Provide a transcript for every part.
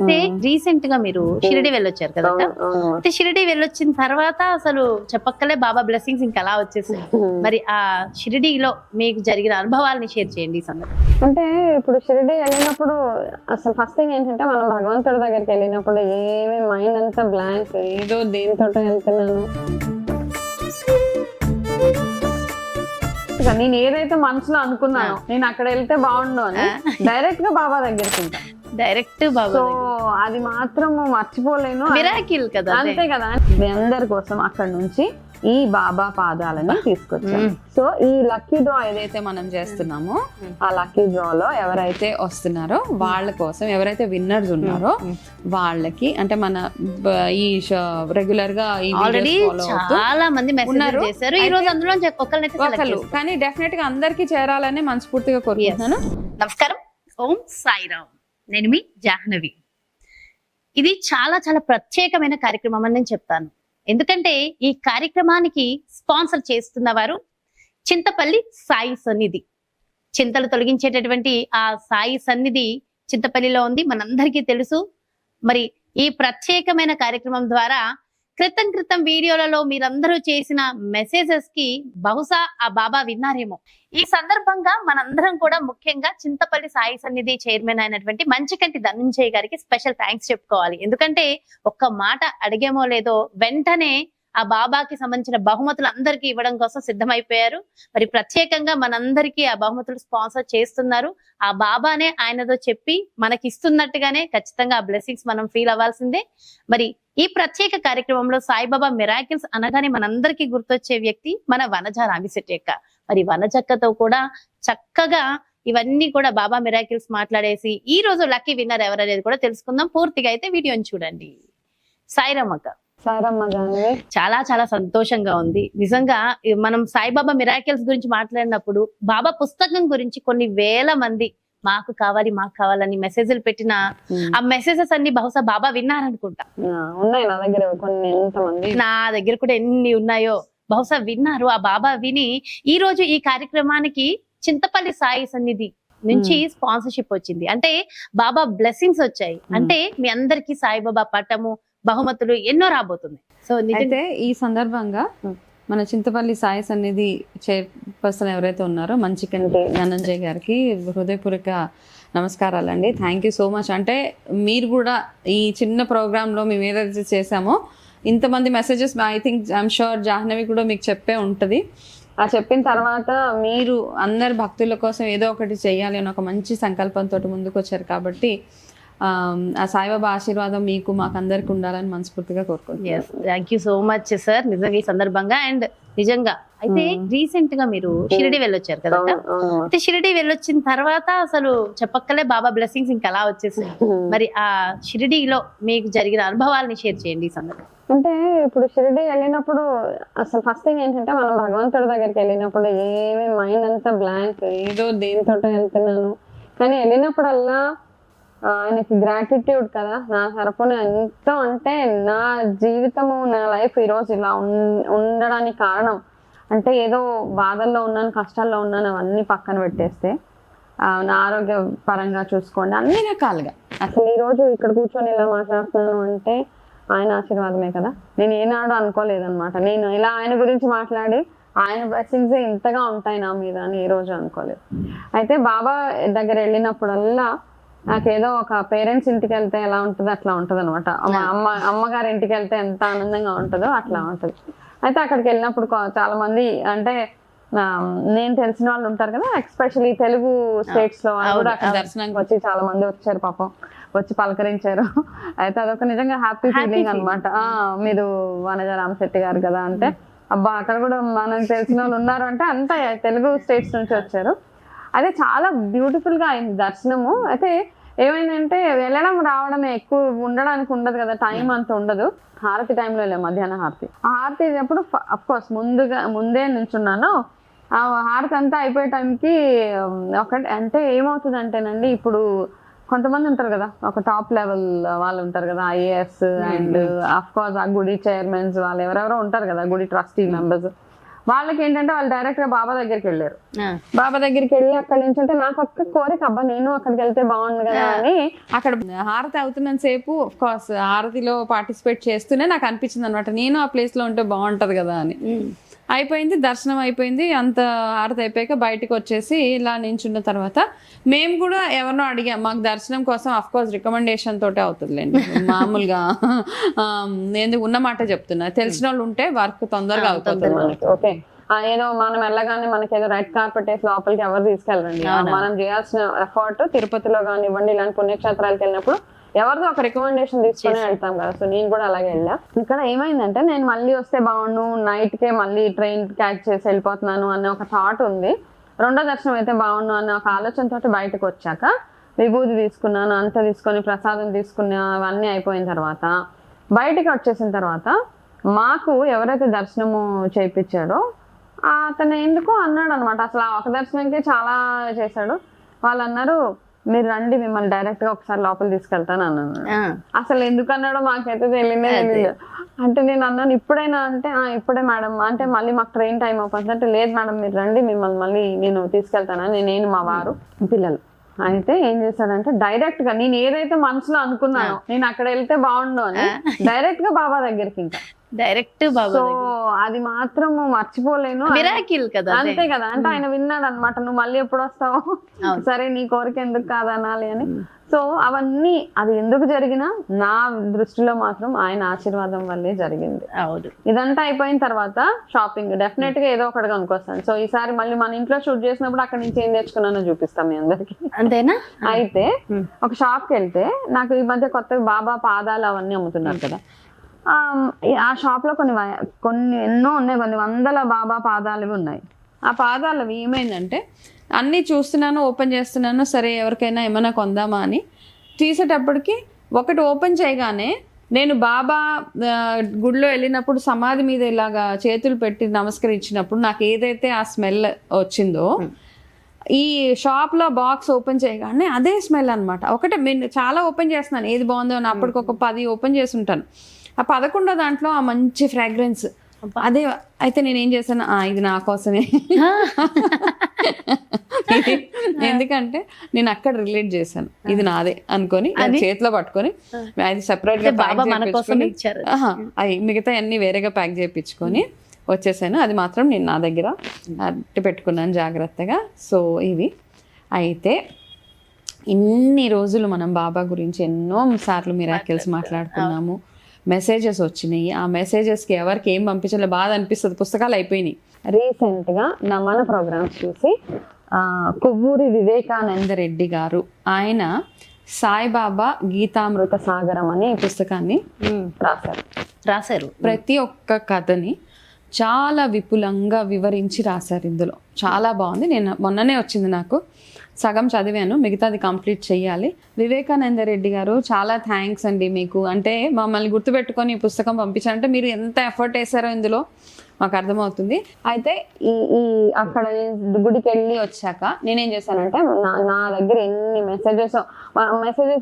అయితే రీసెంట్ గా మీరు షిరిడి వెళ్ళొచ్చారు కదా. అయితే షిరిడి వెళ్ళొచ్చిన తర్వాత అసలు చెప్పక్కలే బాబా బ్లెస్సింగ్స్ ఇంకా అలా వచ్చేసాయి. మరి ఆ షిరిడిలో మీకు జరిగిన అనుభవాలని షేర్ చేయండి ఈ సందర్భంగా. అంటే ఇప్పుడు షిరిడి వెళ్ళినప్పుడు అసలు ఫస్ట్ థింగ్ ఏంటంటే మనం భగవంతుడి దగ్గరికి వెళ్ళినప్పుడు ఏమి మైండ్ అంతా బ్లాంక్, ఏదో దేనితో వెళ్తున్నాను. నేను ఏదైతే మనసులో అనుకున్నానో నేను అక్కడ వెళ్తే బాగుండు అని డైరెక్ట్ గా బాబా దగ్గరికి ఉంటా. డైరెక్ట్ బాబా సో అది మాత్రం మర్చిపోలేను. మిరాకిల్ కదా. అంతే కదా. మీ అందరి కోసం అక్కడ నుంచి ఈ బాబా పాదాలని తీసుకొచ్చాం. సో ఈ లక్కీ డ్రా ఏదైతే మనం చేస్తున్నామో ఆ లక్కీ డ్రా లో ఎవరైతే వస్తున్నారో వాళ్ళ కోసం, ఎవరైతే విన్నర్స్ ఉన్నారో వాళ్ళకి, అంటే మన ఈ రెగ్యులర్ గా ఆల్రెడీ చాలా మంది మెసేజ్ చేశారు. ఈ రోజు అందులో ఒకళ్ళు, కానీ డెఫినెట్ గా అందరికి చేరాలని మనస్ఫూర్తిగా కోరుకుంటున్నాను. నమస్కారం, ఓం సాయిరామ్. నేను మీ జాహ్నవి. ఇది చాలా చాలా ప్రత్యేకమైన కార్యక్రమం అని నేను చెప్తాను. ఎందుకంటే ఈ కార్యక్రమానికి స్పాన్సర్ చేస్తున్న వారు చింతపల్లి సాయి సన్నిధి. చింతలు తొలగించేటటువంటి ఆ సాయి సన్నిధి చింతపల్లిలో ఉంది, మనందరికీ తెలుసు. మరి ఈ ప్రత్యేకమైన కార్యక్రమం ద్వారా క్రితం వీడియోలలో మీరందరూ చేసిన మెసేజెస్ కి బహుశా ఆ బాబా విన్నారేమో. ఈ సందర్భంగా మనందరం కూడా ముఖ్యంగా చింతపల్లి సాయి సన్నిధి చైర్మన్ అయినటువంటి మంచికంటి ధనంజయ్ గారికి స్పెషల్ థ్యాంక్స్ చెప్పుకోవాలి. ఎందుకంటే ఒక్క మాట అడిగేమో లేదో వెంటనే ఆ బాబాకి సంబంధించిన బహుమతులు అందరికీ ఇవ్వడం కోసం సిద్ధమైపోయారు. మరి ప్రత్యేకంగా మనందరికీ ఆ బహుమతులు స్పాన్సర్ చేస్తున్నారు. ఆ బాబానే ఆయనతో చెప్పి మనకి ఇస్తున్నట్టుగానే ఖచ్చితంగా ఆ బ్లెస్సింగ్స్ మనం ఫీల్ అవ్వాల్సిందే. మరి ఈ ప్రత్యేక కార్యక్రమంలో సాయిబాబా మిరాకిల్స్ అనగానే మనందరికీ గుర్తొచ్చే వ్యక్తి మన వనజ రామిశెట్టి అక్క. మరి వనజక్కతో కూడా చక్కగా ఇవన్నీ కూడా బాబా మిరాకిల్స్ మాట్లాడేసి ఈ రోజు లక్కీ విన్నర్ ఎవరనేది కూడా తెలుసుకుందాం. పూర్తిగా అయితే వీడియోని చూడండి. సాయిరామ్ అక్క. చాలా చాలా సంతోషంగా ఉంది నిజంగా. మనం సాయిబాబా మిరాకిల్స్ గురించి మాట్లాడినప్పుడు బాబా పుస్తకం గురించి కొన్ని వేల మంది మాకు కావాలని మెసేజ్లు పెట్టిన ఆ మెసేజెస్ అన్ని బహుశా బాబా విన్నారనుకుంటా. నా దగ్గర కూడా ఎన్ని ఉన్నాయో బహుశా విన్నారు. ఆ బాబా విని ఈ రోజు ఈ కార్యక్రమానికి చింతపల్లి సాయి సన్నిధి నుంచి స్పాన్సర్షిప్ వచ్చింది. అంటే బాబా బ్లెస్సింగ్స్ వచ్చాయి. అంటే మీ అందరికి సాయిబాబా పట్టము, బహుమతులు ఎన్నో రాబోతుంది. సో అయితే ఈ సందర్భంగా మన చింతపల్లి సాయి సన్నిధి చైర్పర్సన్ ఎవరైతే ఉన్నారో మంచికంటి ధనంజయ్ గారికి హృదయపూర్వక నమస్కారాలండి. Thank you so much. అంటే మీరు కూడా ఈ చిన్న ప్రోగ్రాంలో మేము ఏదైతే చేసామో ఇంతమంది messages I think I'm sure Jahnavi కూడా మీకు చెప్పే ఉంటుంది. ఆ చెప్పిన తర్వాత మీరు అందరు భక్తుల కోసం ఏదో ఒకటి చెయ్యాలి అని ఒక మంచి సంకల్పంతో ముందుకు వచ్చారు. కాబట్టి ఆ సాయిబాబా ఆశీర్వాదం మీకు మాకు అందరికి ఉండాలని మనస్ఫూర్తిగా కోరుకుంటున్నాను. Thank you so much sir నిజంగా ఈ సందర్భంగా. అండ్ నిజంగా అయితే రీసెంట్ గా మీరు షిరిడి వెళ్ళొచ్చారు కదా. అయితే షిరిడి వెళ్ళొచ్చిన తర్వాత అసలు చెప్పక్కలే బాబా బ్లెస్సింగ్స్ ఇంకా అలా వచ్చేసాయి. మరి ఆ షిరిడిలో మీకు జరిగిన అనుభవాలని షేర్ చేయండి ఈ సందర్భంగా. అంటే ఇప్పుడు షిరిడి వెళ్ళినప్పుడు అసలు ఫస్ట్ థింగ్ ఏంటంటే మనం భగవంతుడి దగ్గరికి వెళ్ళినప్పుడు ఏమి మైండ్ అంతా బ్లాంక్, ఏదో దేనితో వెళ్తున్నాను. కానీ వెళ్ళినప్పుడల్లా ఆయనకి గ్రాటిట్యూడ్ కదా. నా తరపున ఎంతో, అంటే నా జీవితము, నా లైఫ్ ఈరోజు ఇలా ఉండడానికి కారణం అంటే ఏదో బాధల్లో ఉన్నాను, కష్టాల్లో ఉన్నాను, అవన్నీ పక్కన పెట్టేస్తే నా ఆరోగ్య పరంగా చూసుకోండి, అన్ని రకాలుగా అసలు ఈరోజు ఇక్కడ కూర్చొని ఇలా మాట్లాడుతున్నాను అంటే ఆయన ఆశీర్వాదమే కదా. నేను ఏనాడు అనుకోలేదన్నమాట. నేను ఇలా ఆయన గురించి మాట్లాడి ఆయన బ్లెస్సింగ్స్ ఇంతగా ఉంటాయి నా మీద అని ఏ రోజు అనుకోలేదు. అయితే బాబా దగ్గర వెళ్ళినప్పుడల్లా నాకేదో ఒక పేరెంట్స్ ఇంటికి వెళ్తే ఎలా ఉంటుందో అట్లా ఉంటుంది అనమాట. అమ్మగారి ఇంటికి వెళ్తే ఎంత ఆనందంగా ఉంటుందో అట్లా ఉంటుంది. అయితే అక్కడికి వెళ్ళినప్పుడు చాలా మంది, అంటే నేను తెలిసిన వాళ్ళు ఉంటారు కదా, ఎస్పెషల్లీ తెలుగు స్టేట్స్ లో వాళ్ళు కూడా అక్కడ దర్శనానికి వచ్చి చాలా మంది వచ్చారు, పాపం వచ్చి పలకరించారు. అయితే అదొక నిజంగా హ్యాపీ ఫీలింగ్ అనమాట. మీరు వనజ రామశెట్టి గారు కదా అంటే, అబ్బా అక్కడ కూడా మనకు తెలిసిన వాళ్ళు ఉన్నారు అంటే అంతా తెలుగు స్టేట్స్ నుంచి వచ్చారు. అదే చాలా బ్యూటిఫుల్ గా అయింది దర్శనము. అయితే ఏమైందంటే వెళ్ళడం రావడమే ఎక్కువ, ఉండడానికి ఉండదు కదా, టైం అంత ఉండదు. హారతి టైంలో వెళ్ళాం, మధ్యాహ్నం హారతి. ఆ హారతి అప్పుడు అఫ్ కోర్స్ ముందే నుంచున్నాను. ఆ హారతి అంతా అయిపోయే టైంకి ఒకటి అంటే ఏమవుతుంది అంటేనండి, ఇప్పుడు కొంతమంది ఉంటారు కదా, ఒక టాప్ లెవెల్ వాళ్ళు ఉంటారు కదా, ఐఏఎస్ అండ్ అఫ్ కోర్స్ ఆ గుడి చైర్మన్స్ వాళ్ళు ఎవరెవరో ఉంటారు కదా, గుడి ట్రస్టీ మెంబర్స్, వాళ్ళకి ఏంటంటే వాళ్ళు డైరెక్ట్ గా బాబా దగ్గరికి వెళ్ళారు. బాబా దగ్గరికి వెళ్ళి అక్కడ నుంచి అంటే నాకు ఒక్క కోరిక, అబ్బా నేను అక్కడికి వెళ్తే బాగుంది కదా అని. అక్కడ హారతి అవుతున్నంత సేపు ఆఫ్ కోర్స్ హారతిలో పార్టిసిపేట్ చేస్తూనే నాకు అనిపించింది అనమాట, నేను ఆ ప్లేస్ లో ఉంటే బాగుంటది కదా అని. అయిపోయింది, దర్శనం అయిపోయింది, అంత హారతి అయిపోయాక బయటకు వచ్చేసి ఇలా నించున్న తర్వాత మేము కూడా ఎవరినో అడిగాం, మాకు దర్శనం కోసం అఫ్ కోర్స్ రికమెండేషన్ తోటే అవుతుందిలేండి మామూలుగా ఎందుకు ఉన్నమాట చెప్తున్నా, తెలిసిన వాళ్ళు ఉంటే వర్క్ తొందరగా అవుతుంది మనకి. ఓకే, ఏదో మనం వెళ్ళగానే మనకి ఏదో రెడ్ కార్పెట్ వేసి లోపలికి ఎవరు తీసుకెళ్ళరండి. మనం చేయాల్సిన ఎఫర్ట్ తిరుపతిలో కానివ్వండి ఇలాంటి పుణ్యక్షేత్రాలకు వెళ్ళినప్పుడు ఎవరిదో ఒక రికమెండేషన్ తీసుకుని వెళ్తాం కదా. సో నేను కూడా అలాగే వెళ్ళా. ఇక్కడ ఏమైందంటే నేను మళ్ళీ వస్తే బాగుండు, నైట్ కే మళ్ళీ ట్రైన్ క్యాచ్ చేసి వెళ్ళిపోతున్నాను అనే ఒక థాట్ ఉంది. రెండో దర్శనం అయితే బాగుండు అనే ఒక ఆలోచనతో బయటకు వచ్చాక విభూతి తీసుకున్నాను, అంత తీసుకొని ప్రసాదం తీసుకున్నా, అవన్నీ అయిపోయిన తర్వాత బయటికి వచ్చేసిన తర్వాత మాకు ఎవరైతే దర్శనము చేయించాడో అతను ఎందుకో అన్నాడు అనమాట, అసలు ఆ ఒక దర్శనంకే చాలా చేశాడు. వాళ్ళు అన్నారు, మీరు రండి మిమ్మల్ని డైరెక్ట్ గా ఒకసారి లోపల తీసుకెళ్తాను అన్నాను. అసలు ఎందుకు అన్నాడో మాకైతే తెలియదు. అంటే నేను అన్నాను ఇప్పుడైనా అంటే ఇప్పుడే మేడం, అంటే మళ్ళీ మాకు ట్రైన్ టైం అవుతుంది అంటే లేదు మేడం మీరు రండి మిమ్మల్ని మళ్ళీ నేను తీసుకెళ్తానని నేను మా వారు పిల్లలు. అయితే ఏం చేశాడంటే డైరెక్ట్ గా నేను ఏదైతే మనసులో అనుకున్నానో నేను అక్కడ వెళ్తే బాగుండు అని డైరెక్ట్ గా బాబా దగ్గరికి ఇంకా డైరెక్ట్ బాబా. సో అది మాత్రం మర్చిపోలేను. మిరాకిల్ కదా, అంతే కదా. అంటే ఆయన విన్నాడు అనమాట, నువ్వు మళ్ళీ ఎప్పుడు వస్తావు, సరే నీ కోరిక ఎందుకు కాదనాలి అని. సో అవన్నీ అది ఎందుకు జరిగినా నా దృష్టిలో మాత్రం ఆయన ఆశీర్వాదం వల్లే జరిగింది. అవును. ఇదంతా అయిపోయిన తర్వాత షాపింగ్ డెఫినెట్ గా ఏదో ఒకటి కొనుక్కొస్తాను. సో ఈసారి మళ్ళీ మన ఇంట్లో షూట్ చేసినప్పుడు అక్కడ నుంచి ఏం తెచ్చుకున్నానో చూపిస్తాం మీ అందరికి. అంతేనా? అయితే ఒక షాప్ కి వెళ్తే నాకు ఈ మధ్య కొత్తగా బాబా పాదాలు అవన్నీ అమ్ముతున్నారు కదా, ఆ షాప్ లో కొన్ని ఎన్నో ఉన్నాయి, కొన్ని వందల బాబా పాదాలు ఉన్నాయి. ఆ పాదాలు ఏమైందంటే అన్నీ చూస్తున్నాను, ఓపెన్ చేస్తున్నాను, సరే ఎవరికైనా ఏమైనా కొందామా అని తీసేటప్పటికి ఒకటి ఓపెన్ చేయగానే నేను బాబా గుడిలో వెళ్ళినప్పుడు సమాధి మీద ఇలాగా చేతులు పెట్టి నమస్కరించినప్పుడు నాకు ఏదైతే ఆ స్మెల్ వచ్చిందో ఈ షాప్లో బాక్స్ ఓపెన్ చేయగానే అదే స్మెల్ అనమాట. ఒకటే నేను చాలా ఓపెన్ చేస్తున్నాను ఏది బాగుందో అని, అప్పటికి ఒక 10 ఓపెన్ చేసి ఉంటాను. ఆ 11వ దాంట్లో ఆ మంచి ఫ్రాగ్రెన్స్ అదే. అయితే నేనేం చేశాను, ఇది నా కోసమే, ఎందుకంటే నేను అక్కడ రిలేట్ చేశాను, ఇది నాదే అనుకొని చేతిలో పట్టుకొని అది సెపరేట్ గా మిగతా అన్ని వేరేగా ప్యాక్ చేయించుకొని వచ్చేసాను. అది మాత్రం నేను నా దగ్గర అట్టి పెట్టుకున్నాను జాగ్రత్తగా. సో ఇవి అయితే ఇన్ని రోజులు మనం బాబా గురించి ఎన్నో సార్లు మిరాకిల్స్ మాట్లాడుకున్నాము, మెసేజెస్ వచ్చినాయి. ఆ మెసేజెస్కి ఎవరికి ఏం పంపించాలో బాధ అనిపిస్తుంది, పుస్తకాలు అయిపోయినాయి. రీసెంట్ గా మన ప్రోగ్రామ్స్ చూసి కొవ్వూరి వివేకానంద రెడ్డి గారు ఆయన సాయిబాబా గీతామృత సాగరం అనే పుస్తకాన్ని రాశారు. ప్రతి ఒక్క కథని చాలా విపులంగా వివరించి రాశారు. ఇందులో చాలా బాగుంది. నేను మొన్ననే వచ్చింది, నాకు సగం చదివాను, మిగతాది కంప్లీట్ చేయాలి. వివేకానంద రెడ్డి గారు చాలా థ్యాంక్స్ అండి మీకు. అంటే మమ్మల్ని గుర్తుపెట్టుకొని ఈ పుస్తకం పంపించారంటే మీరు ఎంత ఎఫర్ట్ వేసారో ఇందులో మాకు అర్థమవుతుంది. అయితే ఈ అక్కడ గుడికి వెళ్ళి వచ్చాక నేనేం చేశానంటే నా దగ్గర ఎన్ని మెసేజెస్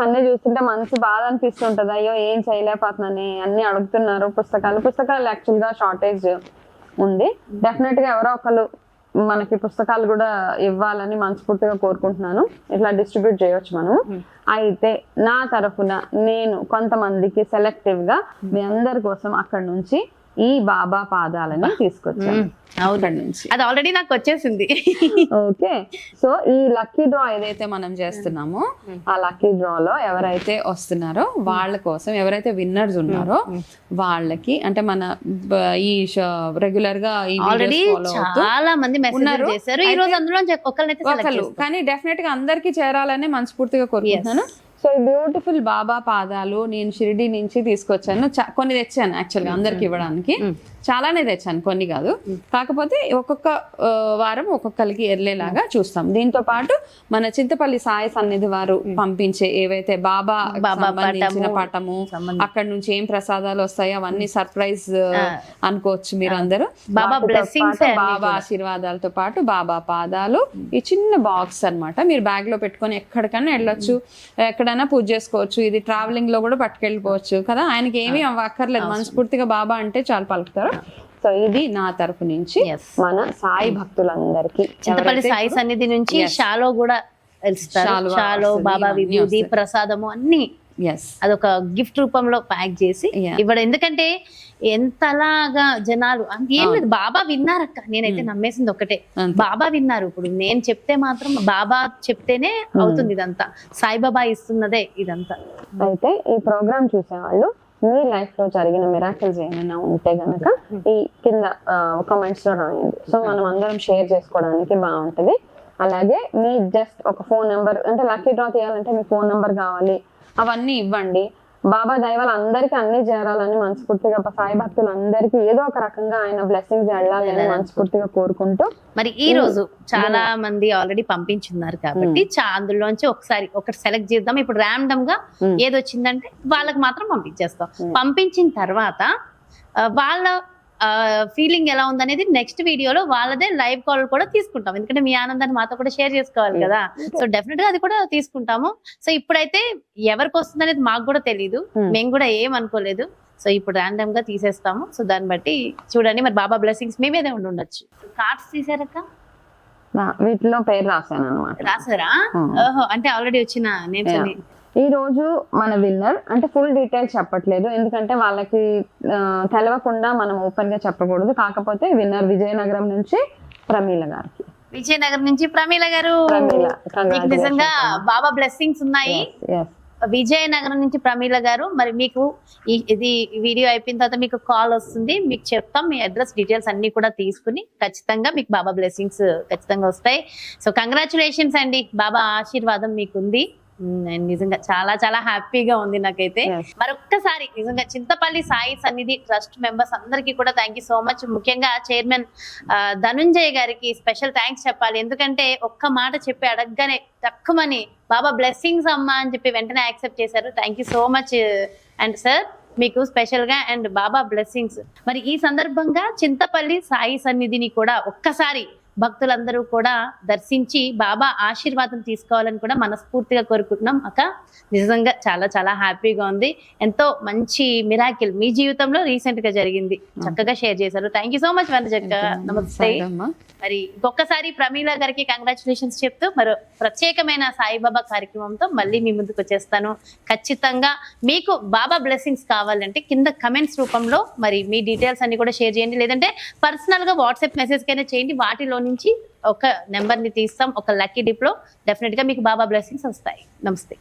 అన్నీ చూస్తుంటే మనసు బాధ అనిపిస్తుంటది, అయ్యో ఏం చేయలేకపోతున్నాను, అన్ని అడుగుతున్నారు పుస్తకాలు యాక్చువల్గా షార్టేజ్ ఉంది. డెఫినెట్ గా ఎవరో ఒకళ్ళు మనకి పుస్తకాలు కూడా ఇవ్వాలని మనస్ఫూర్తిగా కోరుకుంటున్నాను. ఇట్లా డిస్ట్రిబ్యూట్ చేయొచ్చు మనం. అయితే నా తరఫున నేను కొంతమందికి సెలెక్టివ్ గా మీ అందరి కోసం అక్కడ నుంచి ఈ బాబా పాదాలని తీసుకొచ్చాను. అది ఆల్రెడీ నాకు వచ్చేసింది. ఓకే, సో ఈ లక్కీ డ్రా ఏదైతే మనం చేస్తున్నామో ఆ లక్కీ డ్రా లో ఎవరైతే వస్తున్నారో వాళ్ళ కోసం, ఎవరైతే విన్నర్స్ ఉన్నారో వాళ్ళకి, అంటే మన ఈ రెగ్యులర్ గా చాలా మంది మెసేజ్ చేశారు ఈ రోజు, అందులో ఒకళ్ళు కానీ డెఫినెట్ గా అందరికి చేరాలని మనస్ఫూర్తిగా కోరుకుంటున్నాను. సో ఈ బ్యూటిఫుల్ బాబా పాదాలు నేను షిరిడి నుంచి తీసుకొచ్చాను. కొన్ని తెచ్చాను యాక్చువల్గా అందరికి ఇవ్వడానికి, చాలానే తెచ్చాను, కొన్ని కాదు. కాకపోతే ఒక్కొక్క వారం ఒక్కొక్కరికి వెళ్ళేలాగా చూస్తాం. దీంతో పాటు మన చింతపల్లి సాయి సన్నిధి వారు పంపించే ఏవైతే బాబా సంబంధించిన పటము, అక్కడ నుంచి ఏం ప్రసాదాలు వస్తాయో అవన్నీ సర్ప్రైజ్ అనుకోవచ్చు మీరు అందరూ. బాబా బ్లెస్సింగ్స్, బాబా ఆశీర్వాదాలతో పాటు బాబా పాదాలు ఈ చిన్న బాక్స్ అన్నమాట. మీరు బ్యాగ్ లో పెట్టుకొని ఎక్కడికైనా వెళ్ళొచ్చు, ఎక్కడైనా పూజ చేసుకోవచ్చు. ఇది ట్రావెలింగ్ లో కూడా పట్టుకెళ్ళిపోవచ్చు కదా, ఆయనకి ఏమీ అక్కర్లేదు, మనస్ఫూర్తిగా బాబా అంటే చాలా పలుకుతారు. సో ఇది నా తరపు నుంచి Yes. మన సాయి భక్తులందరికీ చింతపల్లి సాయి సన్నిధి నుంచి Yes. షాలో కూడా వెళ్తారు. శాలువా షాలో వస్తది, బాబా ఇవన్నీ విభూది వస్తాయి. ప్రసాదము అన్ని ఎస్ అదొక గిఫ్ట్ రూపంలో ప్యాక్ చేసి Yeah. ఇవ్వడం. ఎందుకంటే ఎంతలాగా జనాలు ఏం అవును. లేదు, బాబా విన్నారక్క. నేనైతే నమ్మేసింది ఒకటే, అంతే. బాబా విన్నారు. ఇప్పుడు నేను చెప్తే మాత్రం బాబా చెప్తేనే అవుతుంది ఇదంతా, సాయిబాబా ఇస్తున్నదే ఇదంతా. అయితే ఈ ప్రోగ్రామ్ చూసేవాళ్ళు మీ లైఫ్ లో జరిగిన మిరాకిల్స్ ఏమైనా ఉంటే గనక ఈ కింద కామెంట్స్ లో రాయండి. సో మనం అందరం షేర్ చేసుకోవడానికి బాగుంటది. అలాగే మీ జస్ట్ ఒక ఫోన్ నెంబర్, అంటే లక్కీ డ్రా తీయాలంటే మీ ఫోన్ నెంబర్ కావాలి, అవన్నీ ఇవ్వండి. బాబా దైవాలు అందరికీ అన్ని చేరాలని మనస్ఫూర్తిగా, సాయి భక్తులు అందరికీ ఏదో ఒక రకంగా ఆయన బ్లెస్సింగ్స్ వెళ్ళాలని మనస్ఫూర్తిగా కోరుకుంటూ, మరి ఈ రోజు చాలా మంది ఆల్రెడీ పంపించున్నారు కాబట్టి అందులోంచి ఒకటి సెలెక్ట్ చేద్దాం. ఇప్పుడు ర్యాండమ్ గా ఏది వచ్చిందంటే వాళ్ళకి మాత్రం పంపించేస్తాం. పంపించిన తర్వాత వాళ్ళ ఫీలింగ్ ఎలా ఉందనేది నెక్స్ట్ వీడియోలో వాళ్ళదే లైవ్ కాల్ కూడా తీసుకుంటాం. ఎందుకంటే మీ ఆనందాన్ని మాతో కూడా షేర్ చేసుకోవాలి కదా. సో డెఫినెట్ గా అది కూడా తీసుకుంటాము. సో ఇప్పుడైతే ఎవరికి వస్తుంది అనేది మాకు కూడా తెలియదు, మేము కూడా ఏం అనుకోలేదు. సో ఇప్పుడు ర్యాండమ్ గా తీసేస్తాము. సో దాన్ని బట్టి చూడండి, మరి బాబా బ్లెస్సింగ్స్ మీ మీదే ఉండొచ్చు. కార్డ్స్ తీసారక్క? వీటిలో పేరు రాశాను అనమాట. రాసారా? ఓహో, అంటే ఆల్రెడీ వచ్చిన నేమ్స్ అన్ని. ఈ రోజు మన విన్నర్, అంటే ఫుల్ డీటెయిల్స్ చెప్పట్లేదు ఎందుకంటే వాళ్ళకి తెలవకుండా మనం ఓపెన్ గా చెప్పకూడదు. కాకపోతే విన్నర్ విజయనగరం నుంచి ప్రమీల గారికి. విజయనగరం నుంచి ప్రమీల గారు, ప్రమీల, మీకు నిజంగా బాబా బ్లెస్సింగ్స్ ఉన్నాయి. Yes. విజయనగరం నుంచి ప్రమీల గారు, మరి మీకు ఇది వీడియో అయిపోయిన తర్వాత మీకు కాల్ వస్తుంది, మీకు చెప్తాం. మీ అడ్రస్ డీటెయిల్స్ అన్ని కూడా తీసుకుని ఖచ్చితంగా మీకు బాబా బ్లెస్సింగ్స్ ఖచ్చితంగా వస్తాయి. సో కంగ్రాచులేషన్స్ అండి, బాబా ఆశీర్వాదం మీకుంది. నిజంగా చాలా చాలా హ్యాపీగా ఉంది నాకైతే. మరొక్కసారి నిజంగా చింతపల్లి సాయి సన్నిధి ట్రస్ట్ మెంబర్స్ అందరికీ కూడా థ్యాంక్ యూ సో మచ్. ముఖ్యంగా చైర్మన్ ధనుంజయ్ గారికి స్పెషల్ థ్యాంక్స్ చెప్పాలి. ఎందుకంటే ఒక్క మాట చెప్పి అడగగానే తక్కువని బాబా బ్లెస్సింగ్స్ అమ్మా అని చెప్పి వెంటనే యాక్సెప్ట్ చేశారు. Thank you so much and sir, మీకు స్పెషల్ గా అండ్ బాబా బ్లెస్సింగ్స్. మరి ఈ సందర్భంగా చింతపల్లి సాయి సన్నిధిని కూడా ఒక్కసారి భక్తులందరూ కూడా దర్శించి బాబా ఆశీర్వాదం తీసుకోవాలని కూడా మనస్ఫూర్తిగా కోరుకుంటున్నాం. అక్క నిజంగా చాలా చాలా హ్యాపీగా ఉంది. ఎంతో మంచి మిరాకిల్ మీ జీవితంలో రీసెంట్ గా జరిగింది, చక్కగా షేర్ చేశారు. థ్యాంక్ యూ సో మచ్ వందజక్క. నమస్తే. మరి ఇంకొకసారి ప్రమీల గారికి కంగ్రాచులేషన్స్ చెప్తూ మరో ప్రత్యేకమైన సాయిబాబా కార్యక్రమంతో మళ్ళీ మీ ముందుకు వచ్చేస్తాను. ఖచ్చితంగా మీకు బాబా బ్లెస్సింగ్స్ కావాలంటే కింద కమెంట్స్ రూపంలో మరి మీ డీటెయిల్స్ అన్ని కూడా షేర్ చేయండి, లేదంటే పర్సనల్ గా వాట్సాప్ మెసేజ్ కైనా చేయండి. వాటిలో నుంచి ఒక నెంబర్ ని తీస్తాం, ఒక లక్కీ డిప్ లో డెఫినెట్ గా మీకు బాబా బ్లెస్సింగ్స్ వస్తాయి. నమస్తే.